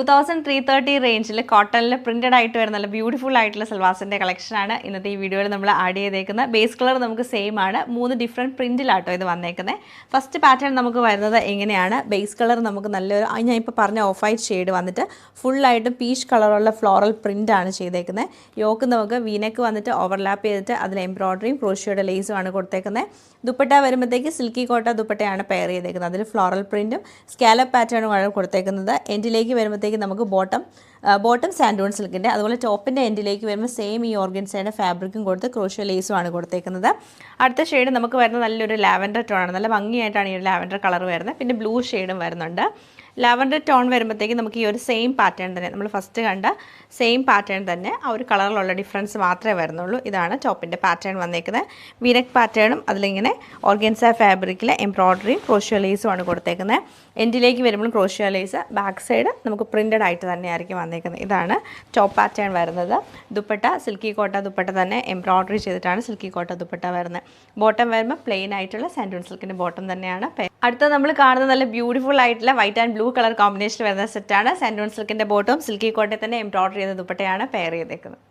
2330 റേഞ്ചിൽ കോട്ടണിൽ പ്രിന്റഡ് ആയിട്ട് വരുന്ന നല്ല ബ്യൂട്ടിഫുൾ ആയിട്ടുള്ള സൽവാസിൻ്റെ കളക്ഷനാണ് ഇന്നത്തെ ഈ വീഡിയോയിൽ നമ്മൾ ആഡ് ചെയ്തേക്കുന്നത്. ബേസ് കളർ നമുക്ക് സെയിം ആണ്, 3 ഡിഫറെൻറ്റ് പ്രിന്റിലാട്ടോ ഇത് വന്നേക്കുന്നത്. ഫസ്റ്റ് പാറ്റേൺ നമുക്ക് വരുന്നത് എങ്ങനെയാണ്, ബേസ് കളർ നമുക്ക് നല്ലൊരു ഞാൻ ഇപ്പോൾ പറഞ്ഞ ഓഫ് വൈറ്റ് ഷെയ്ഡ് വന്നിട്ട് ഫുള്ളായിട്ട് പീച്ച് കളറുള്ള ഫ്ലോറൽ പ്രിൻ്റാണ് ചെയ്തേക്കുന്നത്. യോക്ക് നമുക്ക് വീനെക്ക് വന്നിട്ട് ഓവർലാപ്പ് ചെയ്തിട്ട് അതിൽ എംബ്രോയ്ഡറിയും ക്രോഷിയോയുടെ ലേസുമാണ് കൊടുത്തേക്കുന്നത്. ദുപ്പട്ട വരുമ്പോഴത്തേക്ക് സിൽക്കി കോട്ട ദുപ്പട്ടയാണ് പെയർ ചെയ്തേക്കുന്നത്. അതിൽ ഫ്ലോറൽ പ്രിൻറ്റും സ്കാലപ്പ് പാറ്റേണുമാണ് കൊടുത്തേക്കുന്നത്. എൻഡിലേക്ക് വരുമ്പോഴത്തേക്ക് നമുക്ക് ബോട്ടം സാൻഡൂൺ സിൽക്കിൻ്റെ, അതുപോലെ ടോപ്പിൻ്റെ എൻഡിലേക്ക് വരുമ്പോൾ സെയിം ഈ ഓർഗൻസയുടെ ഫാബ്രിക്കും കൊടുത്ത് ക്രോഷ്യോ ലേസുമാണ് കൊടുത്തേക്കുന്നത്. അടുത്ത ഷെയ്ഡ് നമുക്ക് വരുന്നത് നല്ലൊരു ലാവൻഡർ ടോണാണ്. നല്ല ഭംഗിയായിട്ടാണ് ഈ ഒരു ലാവൻഡർ കളർ വരുന്നത്. പിന്നെ ബ്ലൂ ഷെയ്ഡും വരുന്നുണ്ട്. ലാവൻഡർ ടോൺ വരുമ്പോഴത്തേക്ക് നമുക്ക് ഈ ഒരു സെയിം പാറ്റേൺ തന്നെ, നമ്മൾ ഫസ്റ്റ് കണ്ട സെയിം പാറ്റേൺ തന്നെ, ആ ഒരു കളറിലുള്ള ഡിഫറൻസ് മാത്രമേ വരുന്നുള്ളൂ. ഇതാണ് ടോപ്പിൻ്റെ പാറ്റേൺ വന്നേക്കുന്നത്. വീനക്ക് പാറ്റേണും അതിലിങ്ങനെ ഓർഗൻസ ഫാബ്രിക്കിൽ എംബ്രോയ്ഡറിയും ക്രോഷ്യോ ലേസുമാണ് കൊടുത്തേക്കുന്നത്. എൻഡിലേക്ക് വരുമ്പോൾ ക്രോഷ്യോ ലേസ്, ബാക്ക് സൈഡ് നമുക്ക് പ്രിൻറ്റഡ് ആയിട്ട് തന്നെയായിരിക്കും വന്നേക്കുന്നത്. ഇതാണ് ടോപ്പ് പാറ്റേൺ വരുന്നത്. ദുപ്പട്ട സിൽക്കി കോട്ട ദുപ്പട്ട തന്നെ എംബ്രോയ്ഡറി ചെയ്തിട്ടാണ് സിൽക്കി കോട്ട ദുപ്പട്ട വരുന്നത്. ബോട്ടം വരുമ്പോൾ പ്ലെയിൻ ആയിട്ടുള്ള സാൻഡൂൺ സിൽക്കിൻ്റെ ബോട്ടം തന്നെയാണ്. അടുത്ത നമ്മൾ കാണുന്നത് നല്ല ബ്യൂട്ടിഫുൾ ആയിട്ടുള്ള വൈറ്റ് ആൻഡ് ബ്ലൂ കളർ കോമ്പിനേഷനിൽ വരുന്ന സെറ്റാണ്. സാൻഡൂൺ സിൽക്കിൻ്റെ ബോട്ടം സിൽക്കി കോട്ടയിൽ തന്നെ എംബ്രോയ്ഡറി ചെയ്ത ദുപ്പട്ടയാണ് പെയർ ചെയ്തേക്കുന്നത്.